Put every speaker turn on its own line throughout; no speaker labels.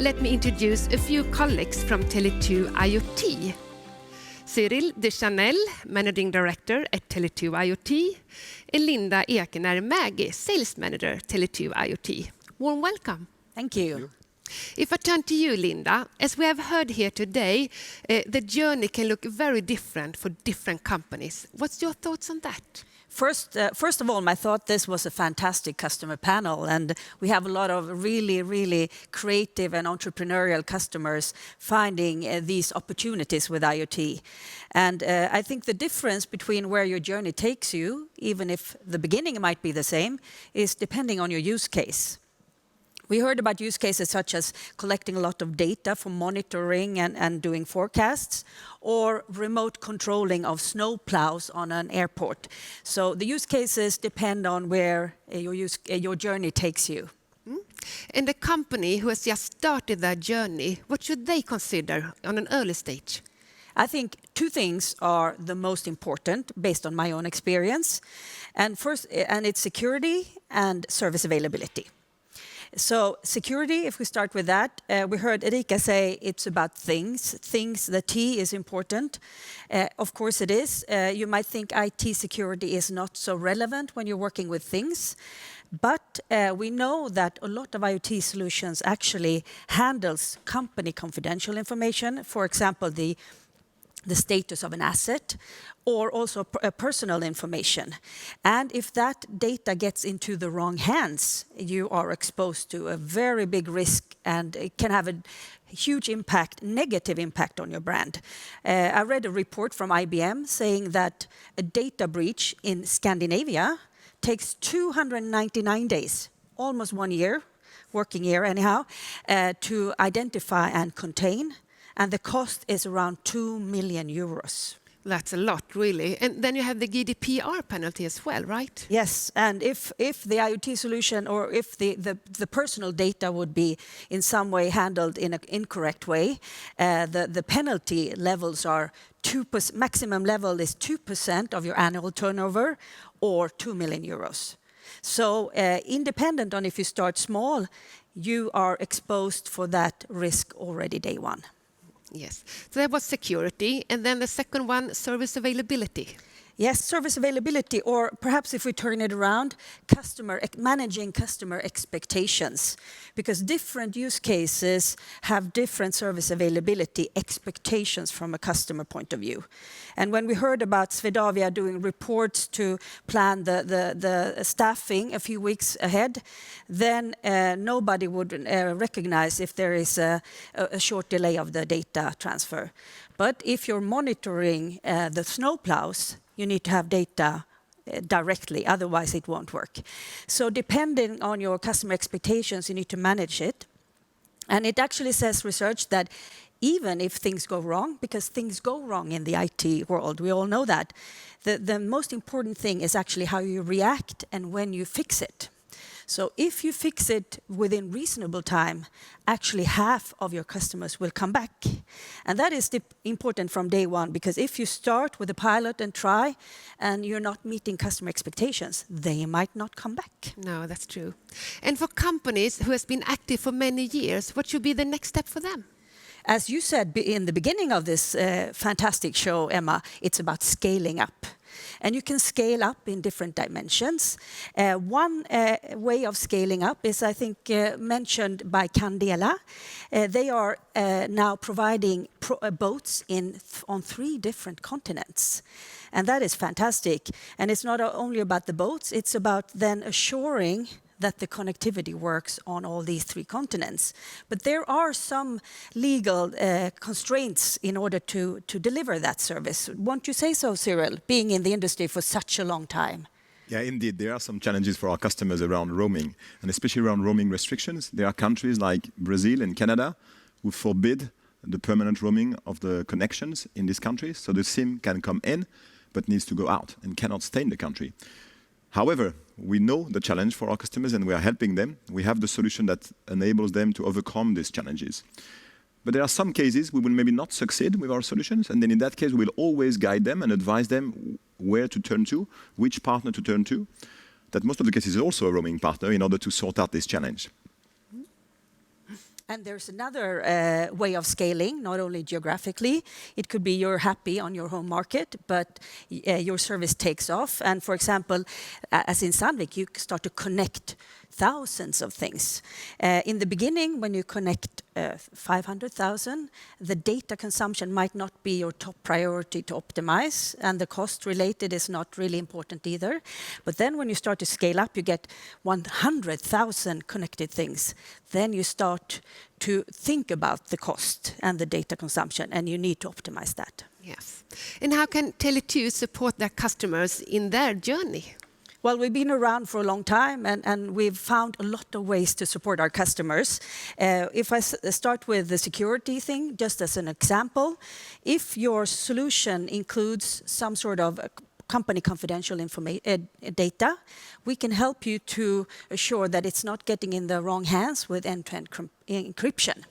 let me introduce a few colleagues from Tele2 IoT. Cyril de Chanel, Managing Director at Tele2 IoT, and Linda Ekener Maggie, Sales Manager, Tele2 IoT. Warm welcome.
Thank you.
If I turn to you, Linda, as we have heard here today, the journey can look very different for different companies. What's your thoughts on that?
First of all, I thought this was a fantastic customer panel, and we have a lot of really creative and entrepreneurial customers finding these opportunities with IoT. And I think the difference between where your journey takes you, even if the beginning might be the same, is depending on your use case. We heard about use cases such as collecting a lot of data for monitoring and doing forecasts, or remote controlling of snow plows on an airport. So the use cases depend on where your journey takes you.
And the company who has just started their journey, what should they consider on an early stage?
I think two things are the most important based on my own experience. And it's security and service availability. So security, if we start with that, we heard Erika say it's about things. The T is important. Of course it is. You might think IT security is not so relevant when you're working with things. But we know that a lot of IoT solutions actually handles company confidential information. For example, the status of an asset, or also personal information. And if that data gets into the wrong hands, you are exposed to a very big risk, and it can have a huge impact, negative impact on your brand. I read a report from IBM saying that a data breach in Scandinavia takes 299 days, almost 1 year, working year anyhow, to identify and contain. And the cost is around 2 million euros.
That's a lot, really. And then you have the GDPR penalty as well, right?
Yes, and if the IoT solution, or if the personal data would be in some way handled in an incorrect way, the penalty levels are 2%, maximum level is 2% of your annual turnover, or 2 million euros. So independent on if you start small, you are exposed for that risk already day one.
Yes, so that was security, and then the second one, service availability.
Yes, service availability, or perhaps if we turn it around, managing customer expectations, because different use cases have different service availability expectations from a customer point of view. And when we heard about Swedavia doing reports to plan the staffing a few weeks ahead, then nobody would recognize if there is a short delay of the data transfer. But if you're monitoring the snowplows, you need to have data directly, otherwise it won't work. So depending on your customer expectations, you need to manage it. And it actually says research that even if things go wrong, because things go wrong in the IT world, we all know that, the most important thing is actually how you react and when you fix it. So if you fix it within reasonable time, actually half of your customers will come back. And that is important from day one, because if you start with a pilot and try, and you're not meeting customer expectations, they might not come back.
No, that's true. And for companies who has been active for many years, what should be the next step for them?
As you said in the beginning of this fantastic show, Emma, it's about scaling up. And you can scale up in different dimensions. One way of scaling up is, I think, mentioned by Candela. They are now providing boats on 3 different continents. And that is fantastic. And it's not only about the boats, it's about then assuring that the connectivity works on all these 3 continents. But there are some legal constraints in order to deliver that service. Won't you say so, Cyril, being in the industry for such a long time?
Yeah, indeed, there are some challenges for our customers around roaming, and especially around roaming restrictions. There are countries like Brazil and Canada who forbid the permanent roaming of the connections in these countries. So the SIM can come in, but needs to go out and cannot stay in the country. However, we know the challenge for our customers and we are helping them. We have the solution that enables them to overcome these challenges. But there are some cases we will maybe not succeed with our solutions, and then in that case we will always guide them and advise them where to turn to, which partner to turn to. That most of the cases is also a roaming partner in order to sort out this challenge.
And there's another way of scaling, not only geographically. It could be you're happy on your home market, but your service takes off. And for example, as in Sandvik, you start to connect thousands of things. In the beginning, when you connect 500,000, the data consumption might not be your top priority to optimize, and the cost related is not really important either. But then when you start to scale up, you get 100,000 connected things. Then you start to think about the cost and the data consumption, and you need to optimize that.
Yes. And how can Tele2 support their customers in their journey?
Well, we've been around for a long time, and we've found a lot of ways to support our customers. If I start with the security thing, just as an example, if your solution includes some sort of company confidential data, we can help you to assure that it's not getting in the wrong hands with end-to-end encryption.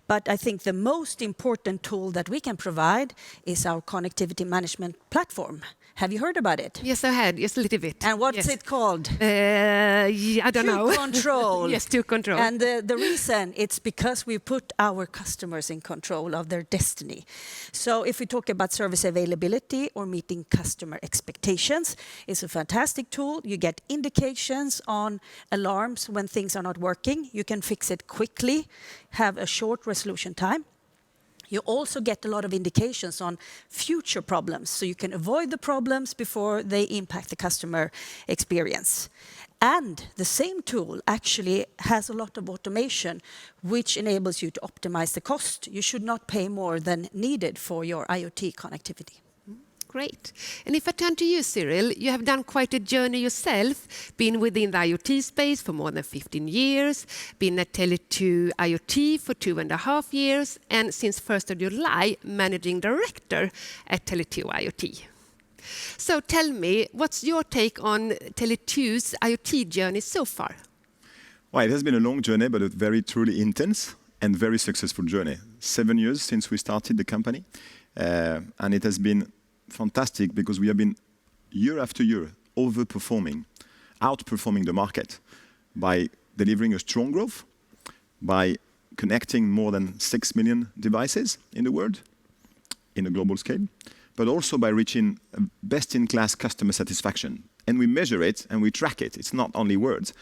But I think the most important tool that we can provide is our connectivity management platform. Have you heard about it?
Yes, I had, just a little bit.
And what's it called?
I don't know.
Control.
Yes, to control.
And the reason, it's because we put our customers in control of their destiny. So if we talk about service availability or meeting customer expectations, it's a fantastic tool. You get indications on alarms when things are not working. You can fix it quickly, have a short resolution time. You also get a lot of indications on future problems, so you can avoid the problems before they impact the customer experience. And the same tool actually has a lot of automation, which enables you to optimize the cost. You should not pay more than needed for your IoT connectivity.
Great. And if I turn to you, Cyril, you have done quite a journey yourself, been within the IoT space for more than 15 years, been at Tele2 IoT for 2.5 years, and since 1st of July, Managing Director at Tele2 IoT. So tell me, what's your take on Tele2's IoT journey so far?
Well, it has been a long journey, but a very truly intense and very successful journey. 7 years since we started the company, and it has been fantastic because we have been year after year outperforming the market by delivering a strong growth, by connecting more than 6 million devices in the world in a global scale, but also by reaching best-in-class customer satisfaction. And we measure it and we track it. It's not only words.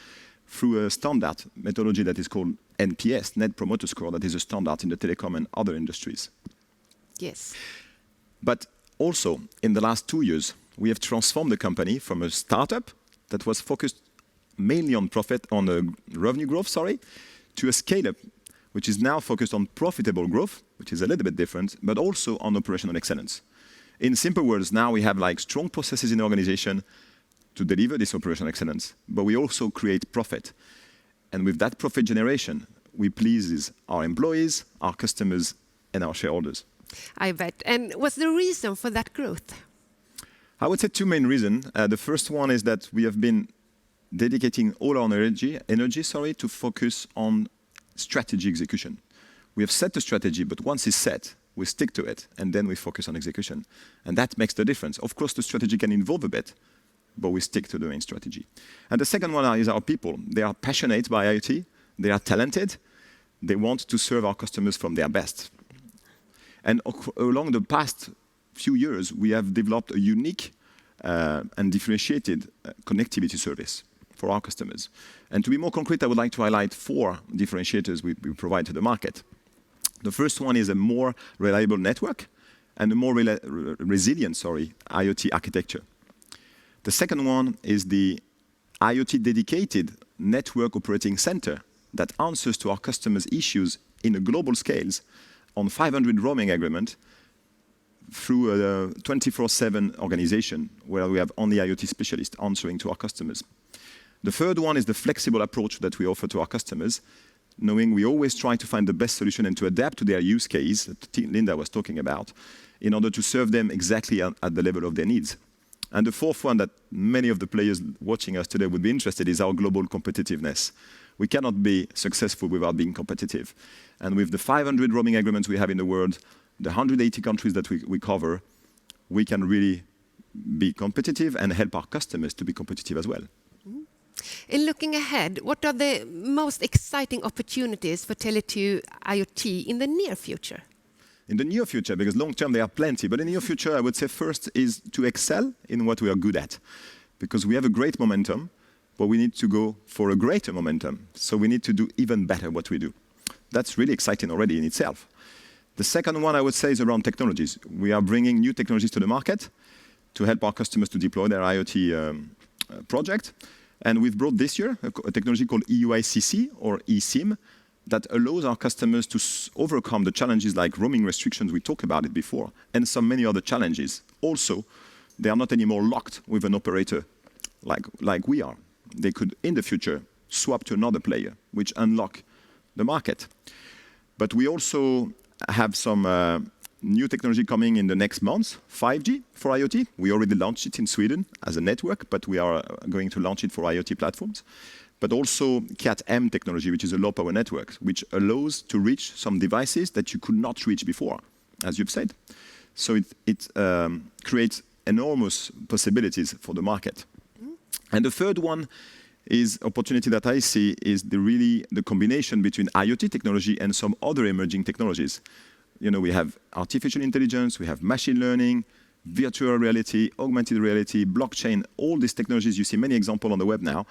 Through a standard methodology that is called NPS, Net Promoter Score, that is a standard in the telecom and other industries.
Yes.
But also, in the last 2 years, we have transformed the company from a startup that was focused mainly on revenue growth, to a scale-up, which is now focused on profitable growth, which is a little bit different, but also on operational excellence. In simple words, now we have strong processes in the organization to deliver this operational excellence, but we also create profit. And with that profit generation, we please our employees, our customers, and our shareholders.
I bet. And what's the reason for that growth?
I would say 2 main reasons. The first one is that we have been dedicating all our energy to focus on strategy execution. We have set a strategy, but once it's set, we stick to it, and then we focus on execution. And that makes the difference. Of course, the strategy can evolve a bit, but we stick to the main strategy. And the second one is our people. They are passionate by IoT. They are talented. They want to serve our customers from their best. And along the past few years, we have developed a unique and differentiated connectivity service for our customers. And to be more concrete, I would like to highlight 4 differentiators we provide to the market. The first one is a more reliable network and a more resilient IoT architecture. The second one is the IoT dedicated network operating center that answers to our customers' issues in a global scales on 500 roaming agreement through a 24/7 organization where we have only IoT specialists answering to our customers. The third one is the flexible approach that we offer to our customers, knowing we always try to find the best solution and to adapt to their use case that Linda was talking about in order to serve them exactly at the level of their needs. And the fourth one that many of the players watching us today would be interested in is our global competitiveness. We cannot be successful without being competitive. And with the 500 roaming agreements we have in the world, the 180 countries that we cover, we can really be competitive and help our customers to be competitive as well.
And looking ahead, what are the most exciting opportunities for Tele2 IoT in the near future?
In the near future, because long term there are plenty, but in the near future I would say first is to excel in what we are good at. Because we have a great momentum, but we need to go for a greater momentum. So we need to do even better what we do. That's really exciting already in itself. The second one I would say is around technologies. We are bringing new technologies to the market to help our customers to deploy their IoT project. And we've brought this year a technology called EUICC or eSIM that allows our customers to overcome the challenges like roaming restrictions, we talked about it before, and some many other challenges. Also, they are not anymore locked with an operator like we are. They could, in the future, swap to another player, which unlock the market. But we also have some new technology coming in the next months, 5G for IoT. We already launched it in Sweden as a network, but we are going to launch it for IoT platforms. But also Cat-M technology, which is a low-power network, which allows to reach some devices that you could not reach before, as you've said. So it creates enormous possibilities for the market. And the third one is opportunity that I see is the combination between IoT technology and some other emerging technologies. You know, we have artificial intelligence, we have machine learning, virtual reality, augmented reality, blockchain, all these technologies, you see many examples on the web now,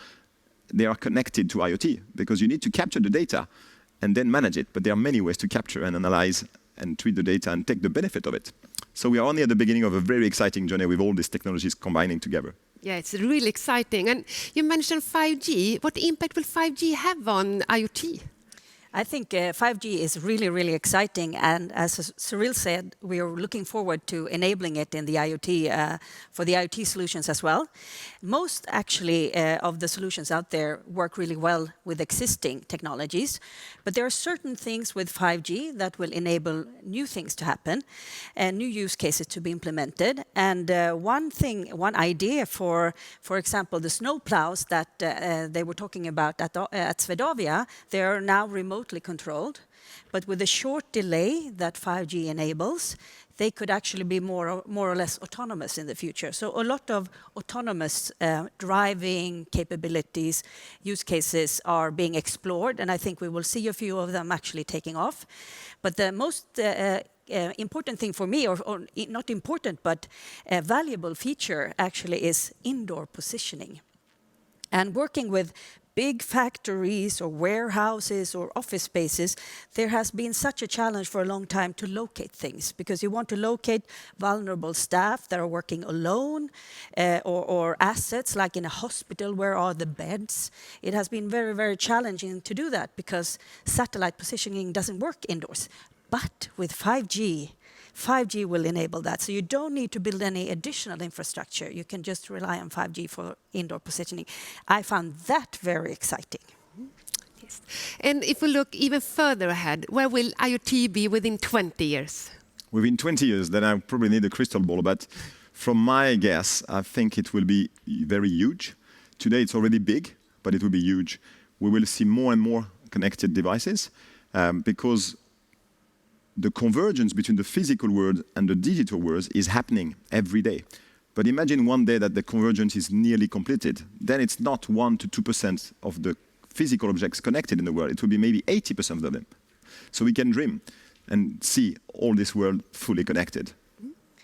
they are connected to IoT because you need to capture the data and then manage it. But there are many ways to capture and analyze and treat the data and take the benefit of it. So we are only at the beginning of a very exciting journey with all these technologies combining together.
Yeah, it's really exciting. And you mentioned 5G. What impact will 5G have on IoT?
I think 5G is really, really exciting, and as Cyril said, we are looking forward to enabling it in the IoT for the IoT solutions as well. Most actually of the solutions out there work really well with existing technologies, but there are certain things with 5G that will enable new things to happen and new use cases to be implemented. And one idea for example, the snow plows that they were talking about at Swedavia, they are now remotely controlled, but with a short delay that 5G enables, they could actually be more or less autonomous in the future. So a lot of autonomous driving capabilities, use cases are being explored, and I think we will see a few of them actually taking off. But the most important thing for me, or not important, but a valuable feature actually is indoor positioning. And working with big factories or warehouses or office spaces, there has been such a challenge for a long time to locate things, because you want to locate vulnerable staff that are working alone or assets like in a hospital, where are the beds? It has been very, very challenging to do that because satellite positioning doesn't work indoors. But with 5G will enable that. So you don't need to build any additional infrastructure. You can just rely on 5G for indoor positioning. I found that very exciting.
Yes. And if we look even further ahead, where will IoT be within 20 years?
Within 20 years, then I probably need a crystal ball, but from my guess, I think it will be very huge. Today it's already big, but it will be huge. We will see more and more connected devices because the convergence between the physical world and the digital world is happening every day. But imagine one day that the convergence is nearly completed. Then it's not 1% to 2% of the physical objects connected in the world. It will be maybe 80% of them. So we can dream and see all this world fully connected.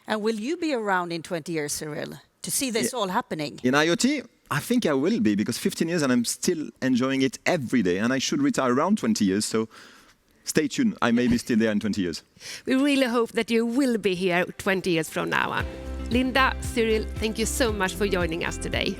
And will you be around in 20 years, Cyril, to see this all happening?
In IoT, I think I will be, because 15 years and I'm still enjoying it every day. And I should retire around 20 years. So stay tuned. I may be still there in 20 years.
We really hope that you will be here 20 years from now on. Linda, Cyril, thank you so much for joining us today.